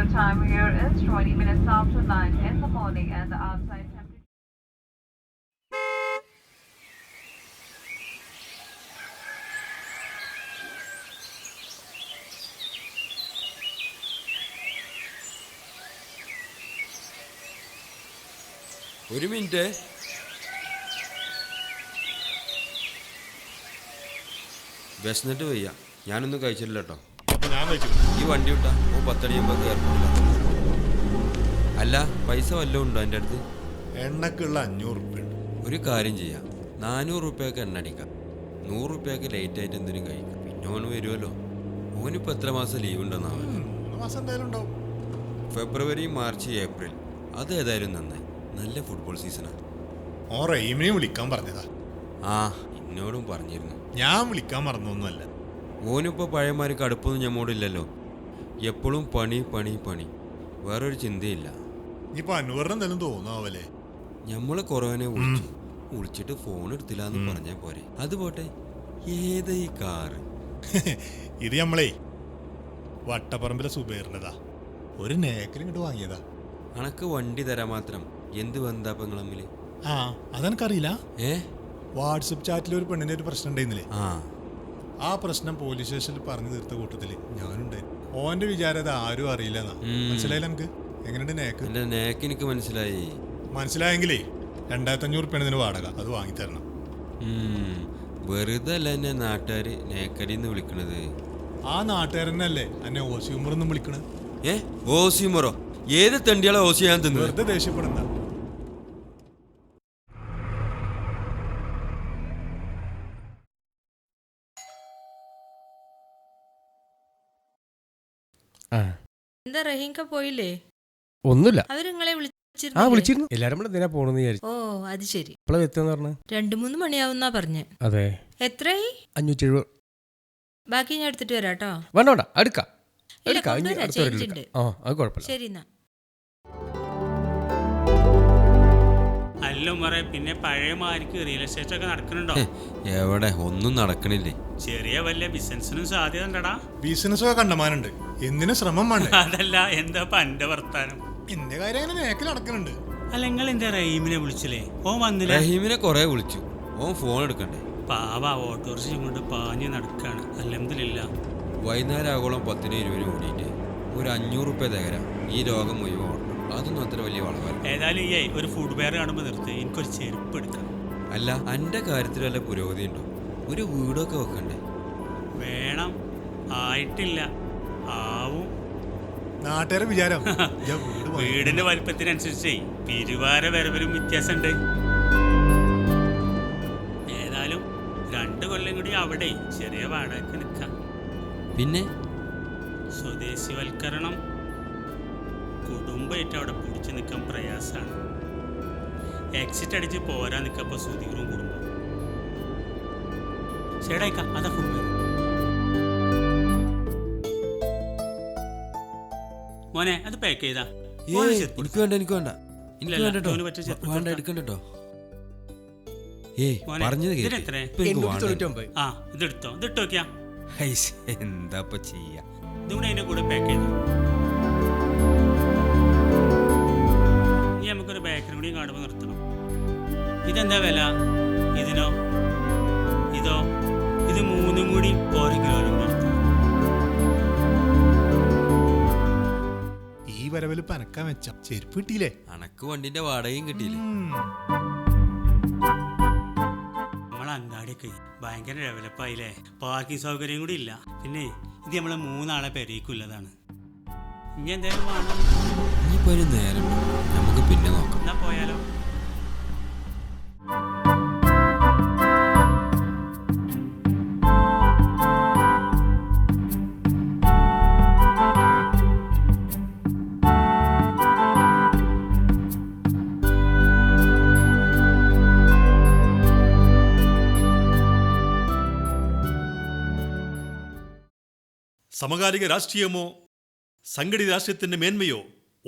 local time here is 20 minutes after 9 in the morning and the outside temperature. ഒരു minute. വിശന്നിട്ട് വയ്യ, ഞാനൊന്നും കഴിച്ചില്ല കേട്ടോ. ഈ വണ്ടി വിട്ടാ ഓ 10 മണിയാകുമ്പോൾ കയറില്ല. അല്ല, പൈസ വല്ലതും ഉണ്ടോ എൻ്റെ അടുത്ത്? എണ്ണക്കുള്ള 500 റുപ്യ. ഒരു കാര്യം ചെയ്യാം, 400 റുപ്യക്ക് എണ്ണ അടിക്കാം, 100 റുപ്യക്ക് ലേറ്റ് ആയിട്ട് എന്തെങ്കിലും കഴിക്കാം. പിന്നെ ഓന് വരുമല്ലോ. ഓനിപ്പോൾ എത്ര മാസം ലീവ് ഉണ്ടെന്നാവും? 3 മാസം എന്തായാലും ഉണ്ടാവും. ഫെബ്രുവരി, മാർച്ച്, ഏപ്രിൽ. അത് ഏതായാലും നന്നായി, നല്ല ഫുട്ബോൾ സീസണാണ്. ഓൻ റഹീമിനെ വിളിക്കാൻ പറഞ്ഞതാ. ആ, എന്നോടും പറഞ്ഞിരുന്നു. ഞാൻ വിളിക്കാൻ മറന്നൊന്നുമല്ല. ഓനിപ്പോൾ പഴയമാര് കടുപ്പൊന്നും ഞമ്മോടില്ലല്ലോ. എപ്പോഴും പണി പണി പണി, വേറൊരു ചിന്തയില്ല. ഇനിയിപ്പോൾ അൻവറിന് എന്തെങ്കിലും തോന്നാവല്ലേ? ഞമ്മള് കുറവനെ വിളിച്ചിട്ട് ഫോൺ എടുത്തില്ലാന്ന് പറഞ്ഞാൽ പോരെ. അത് പോട്ടെ, ഏതാ ഈ കാറ്? ഇത് നമ്മളേ വട്ടപ്പറമ്പിലെ സുബൈറിൻ്റെതാ. ഒരു നേക്കലും ഇങ്ങോട്ട് വാങ്ങിയതാ. അണക്ക് വണ്ടി തരാൻ മാത്രം എന്ത് ബന്ധാപ്പം നിങ്ങൾ തമ്മിൽ? ആ, അതെനിക്കറിയില്ല. ഏ, വാട്സപ്പ് ചാറ്റിൽ ഒരു പെണ്ണിൻ്റെ ഒരു പ്രശ്നം ഉണ്ടായിരുന്നില്ലേ? ആ ആ പ്രശ്നം പോലീസ് സ്റ്റേഷനിൽ പറഞ്ഞു തീർത്ത കൂട്ടത്തിൽ ഞാനുണ്ടായി. ഓൻ്റെ വിചാരം അത് ആരും അറിയില്ലെന്നാ. മനസ്സിലായില്ല നമുക്ക്? എങ്ങനെയുണ്ട് നേക്ക്? എൻ്റെ നേക്ക് എനിക്ക് മനസ്സിലായി. മനസ്സിലായെങ്കിലേ 2500 റുപ്യാണ് വാടക, അത് വാങ്ങിത്തരണം. വെറുതെ അല്ല എന്നെ നാട്ടുകാര് നേക്കടിന്ന് വിളിക്കണത്. ആ നാട്ടുകാരനല്ലേ എന്നെ ഓസി ഉമറൊന്നും വിളിക്കണത്? ഏ, ഓസിമറോ? ഏത് തെണ്ടിയാളെ ഓസി ഞാൻ തിന്നു? വെറുതെ ദേഷ്യപ്പെടുന്ന. എന്താ റഹീംക പോയില്ലേ? ഒന്നുമില്ല. അവര് നിങ്ങളെ വിളിച്ചിരുന്നു. എല്ലാരും കൂടെ എന്തിനാ പോണെന്ന് വിചാരിച്ചു. ഓ, അത് ശരി. എപ്പോഴാ എത്തുന്ന പറഞ്ഞു? 2-3 മണിയാവുന്നാ പറഞ്ഞേ. അതെ. എത്രയായി? 570. ബാക്കി ഞാൻ എടുത്തിട്ട് വരാട്ടോ. വേണ്ട വേണ്ട, എടുക്കാം. ഇല്ല, കൊണ്ടുവരാം, ചേഞ്ച് ഉണ്ട്. അത് കുഴപ്പമില്ല. ശരി എന്നാ. അല്ല ഉമറെ, പിന്നെ പഴയ മാരിക്ക് റിയൽ എസ്റ്റേറ്റ് ഒക്കെ നടക്കുന്നുണ്ടോ? എവിടെ, ഒന്നും നടക്കണില്ലേ. ചെറിയ വല്ല ബിസിനസിനും സാധ്യത ഉണ്ടടാ. ബിസിനസ്സൊക്കെ കണ്ടമാനുണ്ട്, എന്തിനു ശ്രമം വേണ്ട. അതല്ല, എന്താ എന്റെ വർത്താനം? എന്റെ കാര്യം അങ്ങനെ നേക്കിൽ നടക്കുന്നുണ്ട്. അല്ല, നിങ്ങൾ എന്താ റഹീമിനെ വിളിച്ചില്ലേ? ഓൻ വന്നില്ല? റഹീമിനെ കൊറേ വിളിച്ചു, ഓൻ ഫോൺ എടുക്കണ്ടേ. പാവ ഓട്ടോറിക്ഷ കൊണ്ട് പാഞ്ഞ് നടക്കാണ്. അൽഹംദുലില്ലാ. വൈകുന്നേരം ആകോളം 10-20 ഓടിയിട്ട് ഒരു 500 റുപ്യ തകരാം. ഈ രോഗം മുഴുവൻ ഓടണം. അതൊന്നും അത്ര വലിയ വളവാണ്. ഏതായാലും ഈ ഒരു ഫുഡ് വെയർ കാണുമ്പോൾ നിർത്തി എനിക്കൊരു ചെരുപ്പ് എടുക്കണം. അല്ല, എൻ്റെ കാര്യത്തിൽ വല്ല പുരോഗതി ഉണ്ടോ? ഒരു വീടൊക്കെ വെക്കണ്ടേ? വേണം, ആയിട്ടില്ല, ആവും. നാട്ടുകാരെ വിചാരം വീടിന്റെ വലിപ്പത്തിനനുസരിച്ചേ പിരിവാര വരവരും വ്യത്യാസമുണ്ട്. ഏതായാലും 2 കൊല്ലം കൂടി അവിടെ ചെറിയ വാടകയ്ക്ക് നിൽക്കാം. പിന്നെ സ്വദേശിവൽക്കരണം കുടുംബമായിട്ട് അവിടെ പിടിച്ചു നിൽക്കാൻ പ്രയാസമാണ്. എക്സിറ്റ് അടിച്ച് പോരാ നിൽക്കപ്പോൾ സുധീറും കുടുംബം. ചേടായിക്കാം, അതാ ഫുഡ്. മോനെ, അത് പാക്ക് ചെയ്താ? എനിക്ക് വേണ്ട, എനിക്ക് വേണ്ട, എനിക്ക് വേണ്ട, എടുക്കണ്ടോ. പറഞ്ഞത് ആ, ഇതെടുത്തോ, ഇതിട്ട് നോക്കിയാ. എന്താ ചെയ്യാ? ഇതും കൂടെ അതിന്റെ കൂടെ പാക്ക് ചെയ്തു. ഇനി നമുക്കൊരു ബേക്കറി കൂടി കാണുമ്പോൾ നിർത്തണം. ഇതെന്താ വില? ഇതിനോ ഇതോ? ഇത് 3 കൂടി 1 കിലോയിലും കൂടി എടുത്തു. ഈ വരവില് പനക്കാൻ വെച്ച ചെരുപ്പ് കിട്ടിയില്ലേ? അനക്ക് വണ്ടിന്റെ വാടകയും കിട്ടിയില്ലേ? നമ്മളെ അങ്ങാടിയൊക്കെ ഭയങ്കര ഡെവലപ്പായില്ലേ. പാർക്കിംഗ് സൗകര്യം കൂടി ഇല്ല. പിന്നെ ഇത് നമ്മളെ 3 ആളെ പെരേക്കുള്ളതാണ്. ഇനി എന്തായാലും വേണം. ഇനിയിപ്പോ ഒരു നേരം നമുക്ക് പിന്നെ നോക്കാം. എന്നാ പോയാലോ? സമകാലിക രാഷ്ട്രീയമോ സംഘടിത രാഷ്ട്രീയത്തിന്റെ മേന്മയോ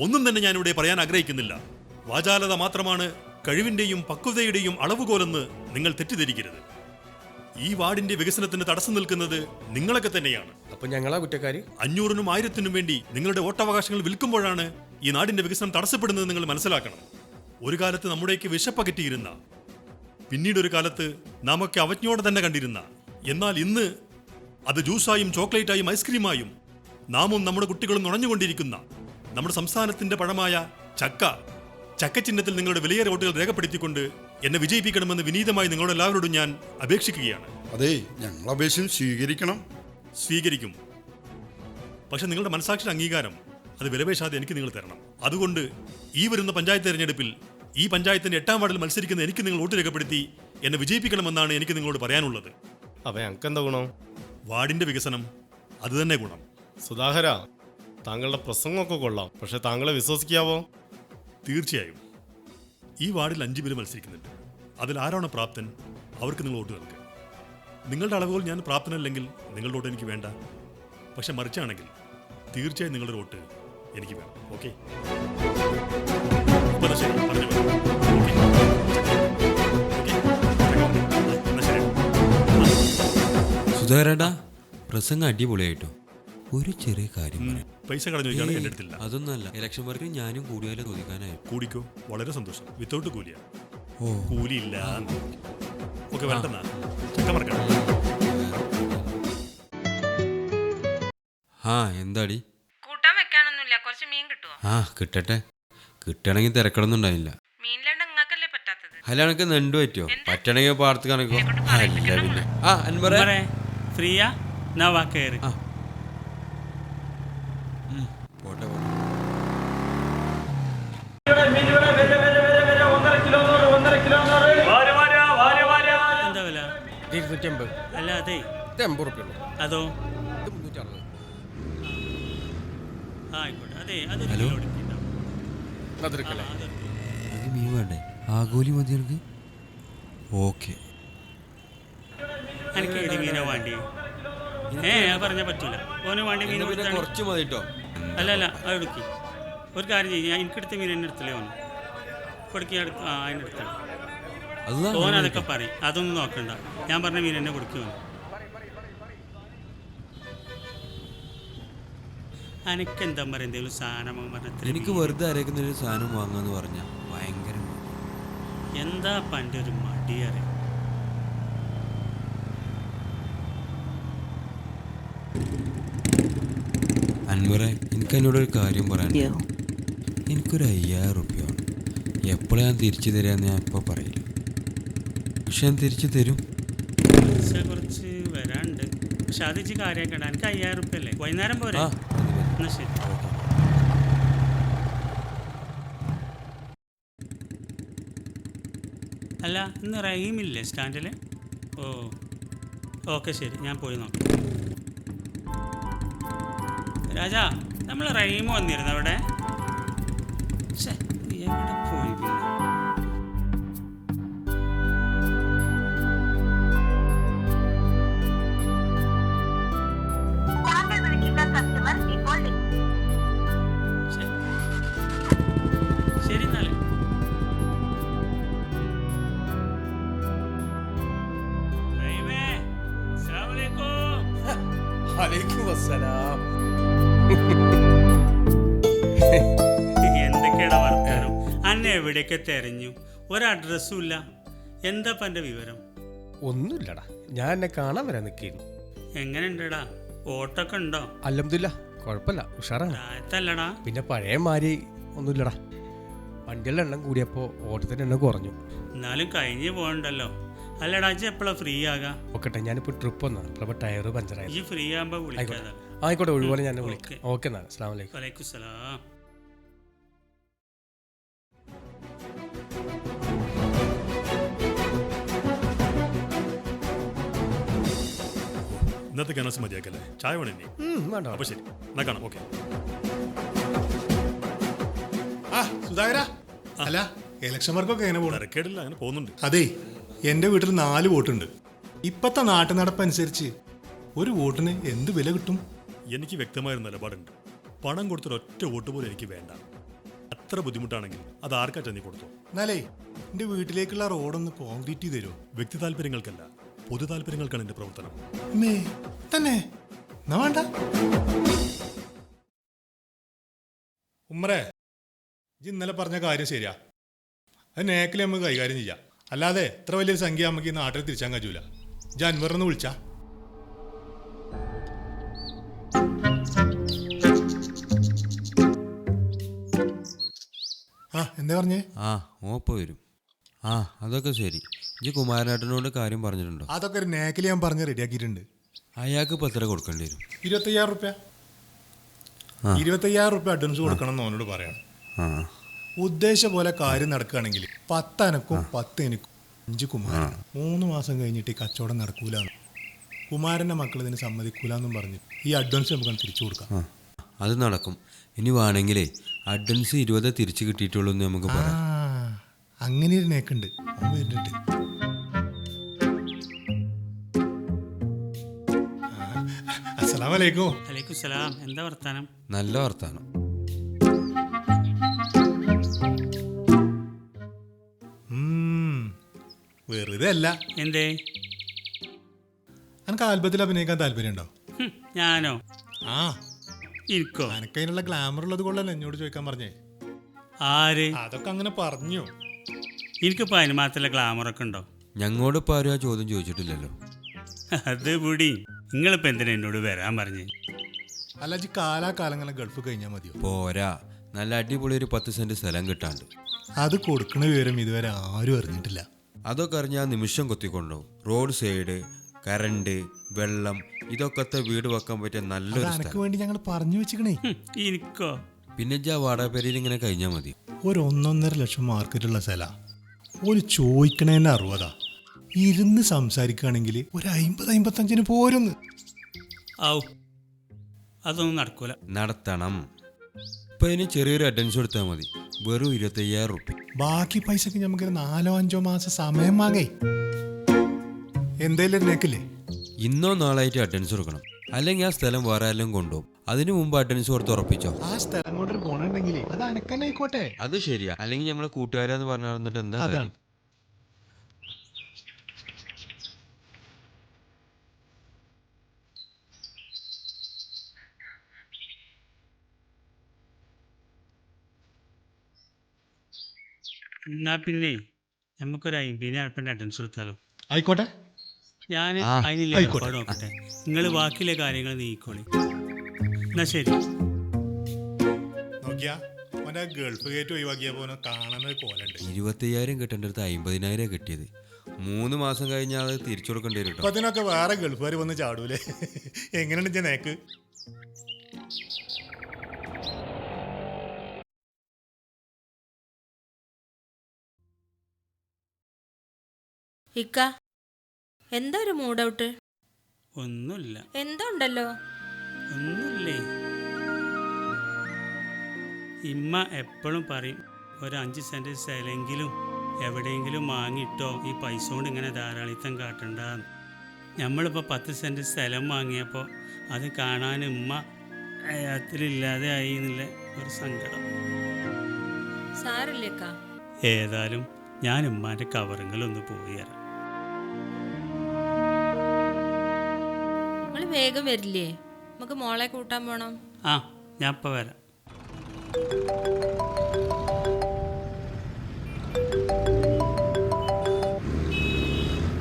ഒന്നും തന്നെ ഞാനിവിടെ പറയാൻ ആഗ്രഹിക്കുന്നില്ല. വാചാലത മാത്രമാണ് കഴിവിന്റെയും പക്വതയുടെയും അളവുകോലെന്ന് നിങ്ങൾ തെറ്റിദ്ധരിക്കരുത്. ഈ വാർഡിന്റെ വികസനത്തിന് തടസ്സം നിൽക്കുന്നത് നിങ്ങളൊക്കെ തന്നെയാണ്. അപ്പൊ ഞങ്ങളാ കുറ്റക്കാര്? 500-നും 1000-നും വേണ്ടി നിങ്ങളുടെ വോട്ടവകാശങ്ങൾ വിൽക്കുമ്പോഴാണ് ഈ നാടിന്റെ വികസനം തടസ്സപ്പെടുന്നത് നിങ്ങൾ മനസ്സിലാക്കണം. ഒരു കാലത്ത് നമ്മുടെയൊക്കെ വിശപ്പകറ്റിയിരുന്ന, പിന്നീട് ഒരു കാലത്ത് നാമൊക്കെ അവജ്ഞയോടെ തന്നെ കണ്ടിരുന്ന, എന്നാൽ ഇന്ന് അത് ജ്യൂസായും ചോക്ലേറ്റായും ഐസ്ക്രീമായും നാമും നമ്മുടെ കുട്ടികളും നുണഞ്ഞുകൊണ്ടിരിക്കുന്ന നമ്മുടെ സംസ്ഥാനത്തിന്റെ പഴമായ ചക്ക ചിഹ്നത്തിൽ നിങ്ങളുടെ വിലയേറെ വോട്ടുകൾ രേഖപ്പെടുത്തിക്കൊണ്ട് എന്നെ വിജയിപ്പിക്കണമെന്ന് വിനീതമായി നിങ്ങളോട് എല്ലാവരോടും ഞാൻ അപേക്ഷിക്കുകയാണ്. അതെ, ഞങ്ങൾ അപേക്ഷ സ്വീകരിക്കും. പക്ഷെ നിങ്ങളുടെ മനസാക്ഷിയുടെ അംഗീകാരം അത് വിലപേശാതെ എനിക്ക് നിങ്ങൾ തരണം. അതുകൊണ്ട് ഈ വരുന്ന പഞ്ചായത്ത് തെരഞ്ഞെടുപ്പിൽ ഈ പഞ്ചായത്തിന്റെ 8ാം വാർഡിൽ മത്സരിക്കുന്ന എനിക്ക് നിങ്ങൾ വോട്ട് രേഖപ്പെടുത്തി എന്നെ വിജയിപ്പിക്കണമെന്നാണ് എനിക്ക് നിങ്ങളോട് പറയാനുള്ളത്. അപ്പൊ ഞങ്ങൾക്ക് എന്താ ഗുണം? വാർഡിന്റെ വികസനം അത് തന്നെ ഗുണം. സുധാകര, താങ്കളുടെ പ്രസംഗമൊക്കെ കൊള്ളാം, പക്ഷെ താങ്കളെ വിശ്വസിക്കാവോ? തീർച്ചയായും. ഈ വാർഡിൽ 5 പേര് മത്സരിക്കുന്നുണ്ട്. അതിൽ ആരാണ് പ്രാപ്തൻ അവർക്ക് നിങ്ങൾ വോട്ട് നൽകുക. നിങ്ങളുടെ അളവുകൾ ഞാൻ പ്രാപ്തനല്ലെങ്കിൽ നിങ്ങളുടെ വോട്ട് എനിക്ക് വേണ്ട. പക്ഷെ മറിച്ചാണെങ്കിൽ തീർച്ചയായും നിങ്ങളുടെ വോട്ട് എനിക്ക് വേണം. ഓക്കെ? ശരി, പറഞ്ഞു. സുധാകരേട്ടാ, പ്രസംഗം അടിപൊളിയായിട്ടോ. ഒരു ചെറിയ കാര്യം പറയാം. പൈസ കടഞ്ഞു ചോദിക്കാണ് എൻ്റെ അടുത്തില്ല. അതൊന്നല്ല, ഇലക്ഷൻ വർക്കിന് ഞാനും കൂടിയാലും ചോദിക്കാനായി. കൂടിക്കോ, വളരെ സന്തോഷം. വിത്തൗട്ട് കൂലിയാ. ഓ, കൂലിയില്ല. ഓക്കെ, വരട്ടെന്നാ. ചക്ക മറക്കണം. ആ എന്താടി? കൂട്ടാൻ വെക്കാനൊന്നുമില്ല, കുറച്ച് മീൻ കിട്ടുമോ? ആ കിട്ടട്ടെ. കിട്ടണമെങ്കിൽ തിരക്കടൊന്നും ഉണ്ടായില്ല. മീനിലാണ്ട് നിങ്ങൾക്കല്ലേ പറ്റാത്തത്. അല്ല, കണക്ക് നെണ്ടു പറ്റുമോ? പറ്റണമെങ്കിൽ പാടത്ത് കണക്കോ? അല്ല പിന്നെ അൻവറേ, ഫ്രീയാ? എന്നാ വാ കയറി. പോട്ടെ. എന്താ വില? 250. അല്ല അതെ, ഇത് 80 റുപ്യ ഉള്ളൂ. അതോ? ഇത് 360. ആയിക്കോട്ടെ. അതെ, അതൊരു ഹലോ? കിലോ എടുക്കട്ടോ. അതെടുക്കല്ലേ? അത് മീൻ വേണ്ടേ? ആഗോലി മതി എനിക്ക്. ഓക്കെ. എനിക്ക് ഏത് മീനാ വേണ്ടി? പറഞ്ഞാൽ പറ്റൂല. ഓന് വേണ്ടി മീൻ കൊടുത്താണ്. കുറച്ച് മതി കേട്ടോ. അല്ല അത് എടുക്കി. ഒരു കാര്യം ചെയ്യും, എനിക്കെടുത്ത മീൻ എന്നെ എടുത്തില്ലേ ഓന് കൊടുക്കി. അതിൻ്റെ എടുത്തണം. ഓൻ അതൊക്കെ പറയും, അതൊന്നും നോക്കണ്ട. ഞാൻ പറഞ്ഞ മീൻ എന്നെ കൊടുക്കുമോ? എനിക്കെന്താ പറയുക, എന്തെങ്കിലും സാധനം പറഞ്ഞ എനിക്ക് വെറുതെ അരക്കുന്ന ഒരു സാധനം വാങ്ങാന്ന് പറഞ്ഞ ഭയങ്കര എന്താ പണ്ട് ഒരു മടി അറിയാം. അൻവറെ, എനിക്ക് എന്നോടൊരു കാര്യം പറയാൻ. എനിക്കൊരു 5000 റുപ്യ വേണം. എപ്പോഴാണ് ഞാൻ തിരിച്ചു തരാമെന്ന് ഞാൻ ഇപ്പോൾ പറയില്ല, പക്ഷെ ഞാൻ തിരിച്ചു തരും. കുറച്ച് വരാണ്ട്, പക്ഷെ അത് ഇച്ചിരി കാര്യമാക്കണ്ട. എനിക്ക് 5000 റുപ്യ അല്ലേ? വൈകുന്നേരം പോരാ? എന്നാ ശരി. അല്ല, ഇന്ന് റഹീമില്ലേ സ്റ്റാൻഡിൽ? ഓക്കെ ശരി, ഞാൻ പോയി നോക്കാം. രാജാ, നമ്മൾ റഹീം വന്നിരുന്നു അവിടെ. എവിടെ പോയി പിന്നെ? ശരി എന്നാല്. റഹീമേ, അസ്സലാമു അലൈക്കും. അലൈക്കും അസ്സലാം. എന്തൊക്കെയാടാ വർത്താനം? അന്നെ എവിടെയൊക്കെ തെരഞ്ഞു, ഒരു അഡ്രസ്സും ഇല്ല. എന്താ എൻ്റെ വിവരം? ഒന്നുമില്ലടാ, ഞാൻ എന്നെ കാണാൻ വരാൻ നിൽക്കുന്നു. എങ്ങനെയുണ്ടടാ? ഓട്ടൊക്കെ ഉണ്ടോ? അൽഹംദുലില്ലാ, കുഴപ്പമില്ല, ഉഷാറാണ്. പ്രായത്തല്ലടാ. പിന്നെ പഴയ മാതിരി ഒന്നുമില്ലടാ. വണ്ടികളുടെ എണ്ണം കൂടിയപ്പോൾ ഓട്ടത്തിൻ്റെ എണ്ണം കുറഞ്ഞു. എന്നാലും കഴിഞ്ഞ് പോകണ്ടല്ലോ. അല്ലടാ, ഇജ്ജ് എപ്പോഴാണ് ഫ്രീ ആകാം? ഓക്കെ, ഞാനിപ്പോൾ ട്രിപ്പ് വന്നാണ്. അപ്പോൾ ടയർ പഞ്ചറായി. ഈ ഫ്രീ ആകുമ്പോൾ വിളിക്കാതെ. ആയിക്കോട്ടെ, ഒഴിവുപോലെ ഞാൻ വിളിക്കാം. ഓക്കെ എന്നാൽ, അസ്സലാമു അലൈക്കും. വലൈക്കും സലാം. ഇന്നത്തെ കനസ് മതിയാക്കല്ലേ? ചായ വേണം ഇനി? വേണ്ട. അപ്പൊ ശരി, എന്നാ കാണാം. ഓക്കെ. സുധാകര, അല്ല ഇലക്ഷൻ വർക്കൊക്കെ എങ്ങനെ പോകും? തിരക്കേടില്ല, അങ്ങനെ പോകുന്നുണ്ട്. അതെ, എൻ്റെ വീട്ടിൽ 4 വോട്ടുണ്ട്. ഇപ്പത്തെ നാട്ടു നടപ്പനുസരിച്ച് ഒരു വോട്ടിന് എന്ത് വില കിട്ടും? എനിക്ക് വ്യക്തമായ നിലപാടുണ്ട്. പണം കൊടുത്തൊരൊറ്റ വോട്ട് പോലും എനിക്ക് വേണ്ട. അത്ര ബുദ്ധിമുട്ടാണെങ്കിൽ അത് ആർക്കാ ചെന്നി കൊടുത്തു. എന്നാലേ എൻ്റെ വീട്ടിലേക്കുള്ള റോഡൊന്ന് കോൺക്രീറ്റ് ചെയ്ത് തരുമോ? വ്യക്തി താല്പര്യങ്ങൾക്കല്ല, പൊതു താല്പര്യങ്ങൾക്കാണ് എൻ്റെ പ്രവർത്തനം. തന്നെ എന്നാ വേണ്ട. ഉമ്മറേ, ഇജ്ജ് ഇന്നലെ പറഞ്ഞ കാര്യം ശരിയാ. അത് നേക്കിൽ നമുക്ക് കൈകാര്യം ചെയ്യാം. അല്ലാതെ ഇത്ര വലിയൊരു സംഖ്യ നമുക്ക് ഈ നാട്ടിൽ തിരിച്ചാൻ കഴിയൂല. ഇജ്ജ് അൻവറിനെ വിളിച്ചാ. എന്താ പറഞ്ഞേ? ഓപ്പ വരും. അതൊക്കെ ശരി. ഇജ്ജ് കുമാരനാട്ടനോട് കാര്യം പറഞ്ഞിട്ടുണ്ടോ? അതൊക്കെ ഒരു നേക്കിൽ ഞാൻ പറഞ്ഞ് റെഡിയാക്കിയിട്ടുണ്ട്. അയാൾക്ക് ഇപ്പം എത്ര കൊടുക്കേണ്ടി വരും? 25,000 റുപ്യ. 25,000 റുപ്യ അഡ്വാൻസ് കൊടുക്കണം എന്ന് അവനോട് പറയണം. ഉദ്ദേശ പോലെ കാര്യം നടക്കുകയാണെങ്കിൽ 10 അനക്കും 10 എനിക്കും 5 കുമാരൻ. 3 മാസം കഴിഞ്ഞിട്ട് ഈ കച്ചവടം നടക്കൂല. കുമാരൻ്റെ മക്കൾ ഇതിന് സമ്മതിക്കൂലെന്നും പറഞ്ഞ് ഈ അഡ്വാൻസ് നമുക്ക് തിരിച്ചു കൊടുക്കാം. അത് നടക്കും. ഇനി വേണമെങ്കിലേ അഡ്വാൻസ് 20 തിരിച്ചു കിട്ടിയിട്ടുള്ളൂ എന്ന് നമുക്ക് പറയാം. അങ്ങനെ ഒരു നേക്കുണ്ട്. വരുന്നുണ്ട്. അസ്സലാമലൈക്കും. അലൈക്കും സലാം. എന്താ വർത്താനം? നല്ല വർത്താനം. വെറുതെ അല്ല. എന്തേ? എനിക്ക് ആൽബത്തിൽ അഭിനയിക്കാൻ താല്പര്യമുണ്ടോ? ഞാനോ? ഇരിക്കോ? എനിക്ക് അതിനുള്ള ഗ്ലാമർ ഉള്ളത് കൊള്ളല്ലേ എന്നോട് ചോദിക്കാൻ പറഞ്ഞേ. ആര്? അതൊക്കെ അങ്ങനെ പറഞ്ഞു. എനിക്കിപ്പോൾ അതിന് മാത്രമല്ല ഗ്ലാമറൊക്കെ ഉണ്ടോ? ഞങ്ങളോടിപ്പോൾ ആരും ആ ചോദ്യം ചോദിച്ചിട്ടില്ലല്ലോ. അത് കൂടി നിങ്ങളിപ്പോൾ എന്തിനാ എന്നോട് വരാൻ പറഞ്ഞേ? അല്ല, കാലാകാലങ്ങളെ ഗൾഫ് കഴിഞ്ഞാൽ മതിയോ? പോരാ, നല്ല അടിപൊളി ഒരു 10 സെന്റ് സ്ഥലം കിട്ടാണ്ട്. അത് കൊടുക്കണ വിവരം ഇതുവരെ ആരും അറിഞ്ഞിട്ടില്ല. അതൊക്കെ അറിഞ്ഞാൽ നിമിഷം കൊത്തിക്കൊണ്ടുപോകും. റോഡ് സൈഡ്, കറണ്ട്, വെള്ളം, ഇതൊക്കെ വീട് വെക്കാൻ പറ്റിയ നല്ലൊരു സ്ഥലം വേണ്ടി ഞങ്ങൾ പറഞ്ഞു വെച്ചിക്കണേ. എനിക്കോ? പിന്നെ വാടക പേരിൽ ഇങ്ങനെ കഴിഞ്ഞാൽ മതി. ഒരു 1.5 ലക്ഷം മാർക്കറ്റുള്ള സ്ഥല. ഒരു ചോദിക്കണേന്നെ 60. ഇരുന്ന് സംസാരിക്കുകയാണെങ്കിൽ ഒരു 50-55 പോരുന്ന്. അതൊന്നും നടക്കൂല. നടത്തണം. ഇപ്പൊ ഇനി ചെറിയൊരു അഡ്വാൻസ് കൊടുത്താൽ മതി. വെറും 25,000 റുപ്യ. ബാക്കി പൈസക്ക് നമുക്ക് 4-5 മാസം സമയം വാങ്ങേ. എന്തേലും നേക്കില്ലേ? ഇന്നോ നാളായിട്ട് അഡ്വാൻസ് കൊടുക്കണം. അല്ലെങ്കിൽ ആ സ്ഥലം വേറെ ആരെങ്കിലും കൊണ്ടുപോകും. അതിനു മുമ്പ് അഡ്വാൻസ് കൊടുത്ത് ഉറപ്പിച്ചോ. ആ സ്ഥലം കൊണ്ടൊരു ഗുണമുണ്ടെങ്കിൽ അത് അനക്കന്നെ ആയിക്കോട്ടെ. അത് ശരിയാ. അല്ലെങ്കിൽ ഞങ്ങളെ കൂട്ടുകാരെന്ന് പറഞ്ഞിട്ട് എന്താ? അതാണ്. എന്നാ പിന്നെ നമുക്കൊരു 50,000 അഡ്വാൻസ് കൊടുത്താലോ? ആയിക്കോട്ടെ. ഞാൻ അതിനില്ല ഏർപ്പാട് നോക്കട്ടെ. നിങ്ങൾ ബാക്കിയുള്ള കാര്യങ്ങൾ നീക്കോളി. എന്നാ ശരി. നോക്കിയാ ഗൾഫ് ഗേറ്റ് ഒഴിവാക്കിയ പോലെ കാണുന്ന കോലുണ്ട്. 25,000 കിട്ടേണ്ടടുത്ത് 50,000 കിട്ടിയത്. 3 മാസം കഴിഞ്ഞാൽ അത് തിരിച്ചു കൊടുക്കേണ്ടി വരും. അപ്പൊ അതിനൊക്കെ വേറെ ഗൾഫുകാർ വന്ന് ചാടൂലേ? എങ്ങനെയാണ് നേക്ക്? ഇക്ക, എന്താ ഒരു മൂഡ് ഔട്ട്? ഒന്നുമില്ല. എന്താ ഉണ്ടല്ലോ? ഒന്നുമില്ലേ. ഇമ്മ എപ്പോഴും പറയും ഒരു 5 സെന്റ് സ്ഥലമെങ്കിലും എവിടെയെങ്കിലും വാങ്ങിയിട്ടോ, ഈ പൈസ കൊണ്ട് ഇങ്ങനെ ധാരാളിത്തം കാട്ടണ്ടെന്ന്. നമ്മളിപ്പോൾ 10 സെന്റ് സ്ഥലം വാങ്ങിയപ്പോൾ അത് കാണാൻ ഉമ്മ അയാത്തിലില്ലാതെ ആയി എന്നുള്ള ഒരു സങ്കടം. സാറില്ലേക്കാ. ഏതായാലും ഞാൻ ഉമ്മാൻ്റെ കവറിങ്ങിലൊന്ന് പോയി തരാം. നിങ്ങൾ വേഗം വരില്ലേ? നമുക്ക് മോളെ കൂട്ടാൻ പോണം. ഞാൻ ഇപ്പം വരാം.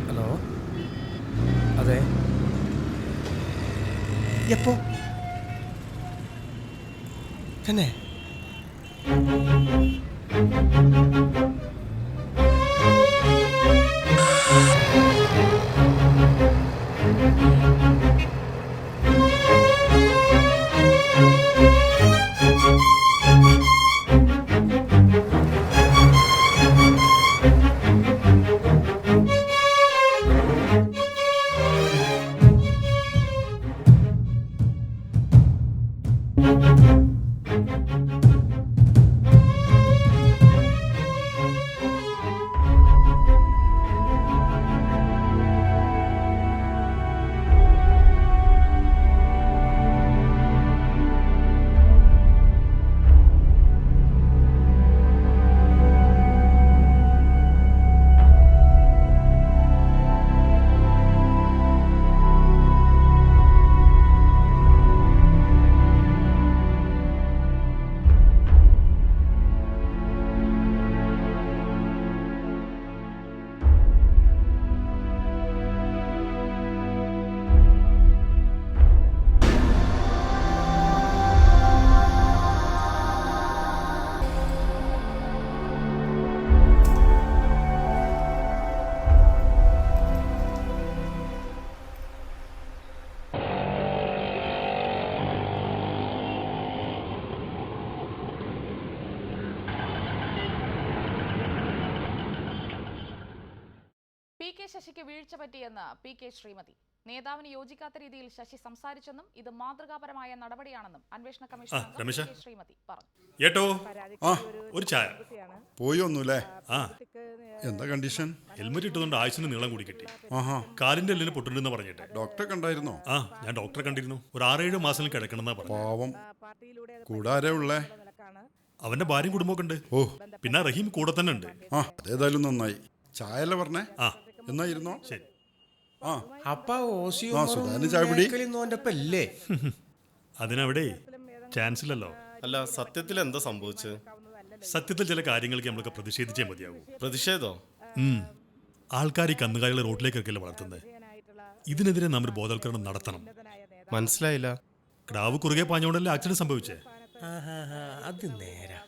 ഹലോ, അതെ. എപ്പോ തന്നെ? കെ ശശിക്ക് വീഴ്ച പറ്റിയെന്ന് പി.കെ. ശ്രീമതി. നേതാവിന് യോജിക്കാത്ത രീതിയിൽ ശശി സംസാരിച്ചെന്നും ഇത് മാതൃകാപരമായ നടപടിയാണെന്നും അന്വേഷണ കമ്മീഷൻ അംഗം പി.കെ. ശ്രീമതി പറഞ്ഞു. ഏട്ടോ ഒരു ചായ പോയൊന്നുമില്ലേ? എന്താ കണ്ടീഷൻ? ഹെൽമെറ്റ് ഇട്ടുകൊണ്ട് ആയുസിന് നീളം കൂടി കിട്ടി. കാലിന്റെ എല്ലിന് പൊട്ടുണ്ടെന്ന് പറഞ്ഞിട്ട്. ഡോക്ടറെ കണ്ടായിരുന്നോ? ഞാൻ ഡോക്ടറെ കണ്ടിരുന്നു. ഒരു 6-7 മാസം കിടക്കണമെന്നാ പറഞ്ഞു. പാവം. കൂടാരേ ഉള്ളേ? അവന്റെ ഭാര്യയും കുടുംബമൊക്കെ ഉണ്ട്. പിന്നെ റഹീം കൂടെ തന്നെ ഉണ്ട്. അതേതായാലും നന്നായി. ചായല്ലേ പറഞ്ഞേ? എന്നായിരുന്നോ? ശരി. അതിനവിടെ ചാൻസ് ഇല്ലല്ലോ. അല്ല, സത്യത്തിൽ എന്താ സംഭവിച്ചത്? സത്യത്തിൽ ചില കാര്യങ്ങൾക്ക് നമ്മളൊക്കെ പ്രതിഷേധിച്ചേ മതിയാവും. പ്രതിഷേധോ? ആൾക്കാർ ഈ കന്നുകാലികളെ റോഡിലേക്ക് ഇറക്കല്ലേ വളർത്തുന്നത്. ഇതിനെതിരെ നാം ഒരു ബോധവൽക്കരണം നടത്തണം. മനസ്സിലായില്ല. ക്രാവ് കുറുകെ പാഞ്ഞോണ്ടല്ലേ ആക്സിഡന്റ് സംഭവിച്ചേ. അത് നേരാ.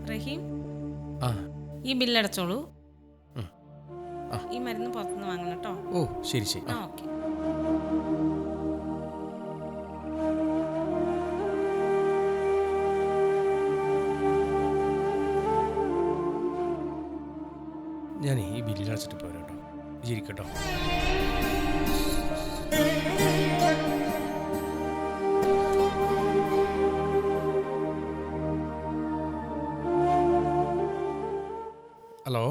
റഹീം, ഈ ബില്ലടച്ചോളൂ. ഈ മരുന്ന് പുറത്തുനിന്ന് വാങ്ങണം കേട്ടോ. ഓ ശരി ശരി. ഓക്കെ. ഞാൻ ഈ ബില്ലടച്ചിട്ട് പോരാ കേട്ടോ. ഇരിക്കട്ടോ. ഹലോ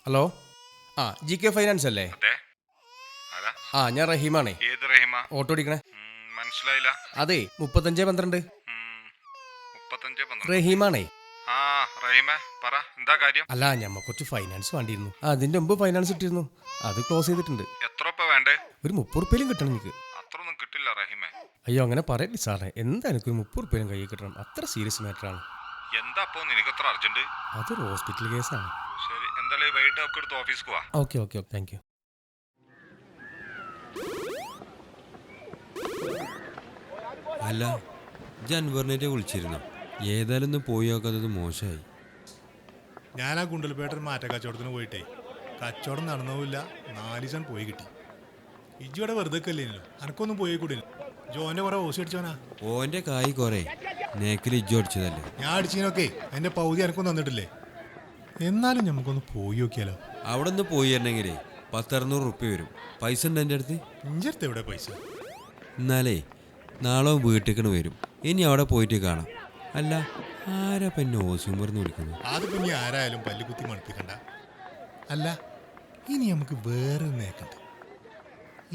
ഹലോ, GK ഫൈനാൻസ് അല്ലേ? ഞാൻ റഹീമാണേ. ഓട്ടോ ഓടിക്കണേ. മനസ്സിലായില്ല. അതെ 3512 റഹീമാണേ. അല്ല, ഞമ്മ കുറച്ച് ഫൈനാൻസ് വേണ്ടിയിരുന്നു. അതിന്റെ മുമ്പ് ഫൈനാൻസ് ഇട്ടിരുന്നു, അത് ക്ലോസ് ചെയ്തിട്ടുണ്ട്. ഒരു 30 ഉറുപ്പ്യയിലും കിട്ടണം എനിക്ക്. അയ്യോ അങ്ങനെ പറയല്ലേ സാറേ, എന്താ എനിക്ക് ഒരു 30 ഉറുപ്പ്യയിലും കയ്യിൽ കിട്ടണം. അത്ര സീരിയസ് മാറ്ററാണ്. അതൊരു ഹോസ്പിറ്റൽ കേസാണ്. Okay okay thank you. അല്ല, ജൻവറിനെ വിളിച്ചിരുന്നു. ഏതായാലും ഒന്ന് പോയി നോക്കാത്തത് മോശമായി. ഞാൻ ആ ഗുണ്ടൽപേട്ടൻ മാറ്റ കച്ചവടത്തിന് പോയിട്ടേ കച്ചവടം നടന്നില്ല. 4 ദിവസം പോയി കിട്ടി. ഇജ്ജിവിടെ വെറുതെ അല്ലേനല്ലോ, അനക്കൊന്നും പോയി കൂടി. ജോന്റെ കുറെ ഓസി അടിച്ചോനാ. ഓന്റെ കായ് കൊറേ നേക്കിൽ ഇജ്ജു അടിച്ചതല്ലേ. ഞാൻ അടിച്ചതിനൊക്കെ എന്റെ പൗതി എനക്കൊന്നും തന്നിട്ടില്ലേ. എന്നാലും നമുക്കൊന്ന് പോയി നോക്കിയാലോ? അവിടെ നിന്ന് പോയി തരണമെങ്കിലേ 10-600 ഉറുപ്പ്യ വരും. പൈസ ഉണ്ട് എൻ്റെ അടുത്ത്. ഇഞ്ച അടുത്ത് എവിടെ പൈസ? എന്നാലേ നാളെ വീട്ടിൽ വരും. ഇനി അവിടെ പോയിട്ട് കാണാം. അല്ല, ആരാ പിന്നെ ഓസുമ്പർന്ന് വിളിക്കുന്നു? അതിപ്പോ ഇനി ആരായാലും പല്ലുകുത്തി മണപ്പിക്കണ്ട. അല്ല, ഇനി നമുക്ക് വേറെ നേക്കണ്ട.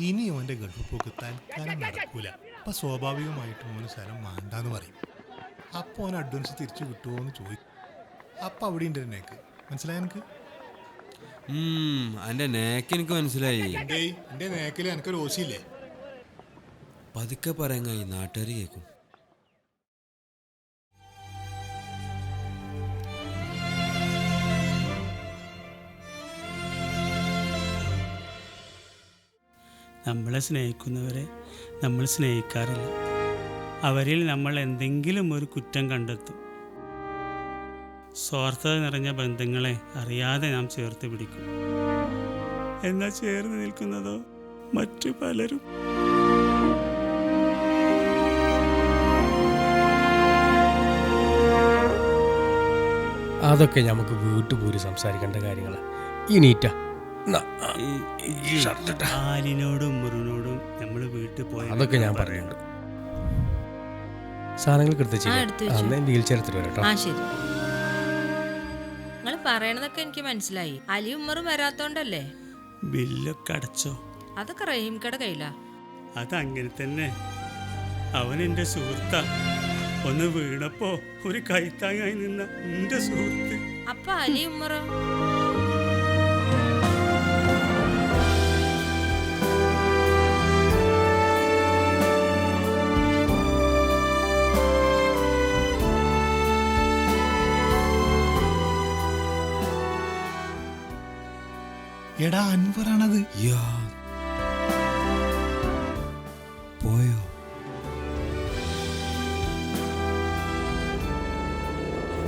ഇനി ഓന്റെ ഗൾഫ് പോക്ക് തൽക്കാലം നടക്കൂല. അപ്പൊ സ്വാഭാവികമായിട്ടും ഓന് സ്ഥലം വേണ്ടാന്ന് പറയും. അപ്പൊ ഓൻ അഡ്വാൻസ് തിരിച്ചു കിട്ടുമോ എന്ന് ചോദിക്കും. അപ്പൊ അവിടെ ഉണ്ട് നേക്ക്. മനസ്സിലായി എനിക്ക്? എൻ്റെ നേക്ക് എനിക്ക് മനസ്സിലായി. എന്റെ നേക്കില് എനിക്കൊരു ഓസിയില്ലേ? പതുക്കെ പറയാൻ നാട്ടുകാർ കേൾക്കും. നമ്മളെ സ്നേഹിക്കുന്നവരെ നമ്മൾ സ്നേഹിക്കാറില്ല. അവരിൽ നമ്മൾ എന്തെങ്കിലും ഒരു കുറ്റം കണ്ടെത്തും. സ്വാർത്ഥത നിറഞ്ഞ ബന്ധങ്ങളെ അറിയാതെ നാം ചേർത്ത് പിടിക്കും. എന്നാൽ ചേർന്ന് നിൽക്കുന്നതോ മറ്റു പലരും. അതൊക്കെ നമുക്ക് വീട്ടുപോയി സംസാരിക്കേണ്ട കാര്യങ്ങളാണ്. ഇനീറ്റ ആലിനോടും ഉമ്മറിനോടും നമ്മൾ വീട്ടിൽ പോയി അതൊക്കെ ഞാൻ പറയുന്നുണ്ട്. സാധനങ്ങൾ വീൽ ചെയർ എടുത്തിട്ട് വരാം. ശരി, നിങ്ങൾ പറയണതൊക്കെ എനിക്ക് മനസ്സിലായി. അലി ഉമ്മറും വരാത്തോണ്ടല്ലേ? ബില്ലൊക്കെ അടച്ചോ? അതൊക്കെ റഹീംക്കടെ കയ്യിലാ. അതങ്ങനെ തന്നെ. അവൻ എൻ്റെ സുഹൃത്താ. ഒന്ന് വീണപ്പോ ഒരു കൈത്താങ്ങായി നിന്ന എന്റെ സുഹൃത്ത്. അപ്പൊ അലി ഉമ്മറോ? എടാ, അൻവറാണത്. പോയോ?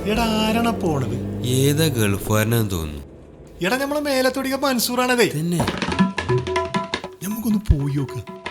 എടാ ആരാണ് പോണത്? ഏതാ ഗൾഫുകാരനാന്ന് തോന്നുന്നു. എടാ നമ്മളെ മേലത്തൊടിക മൻസൂറാണതേ. തന്നെ നമുക്കൊന്ന് പോയി നോക്ക്.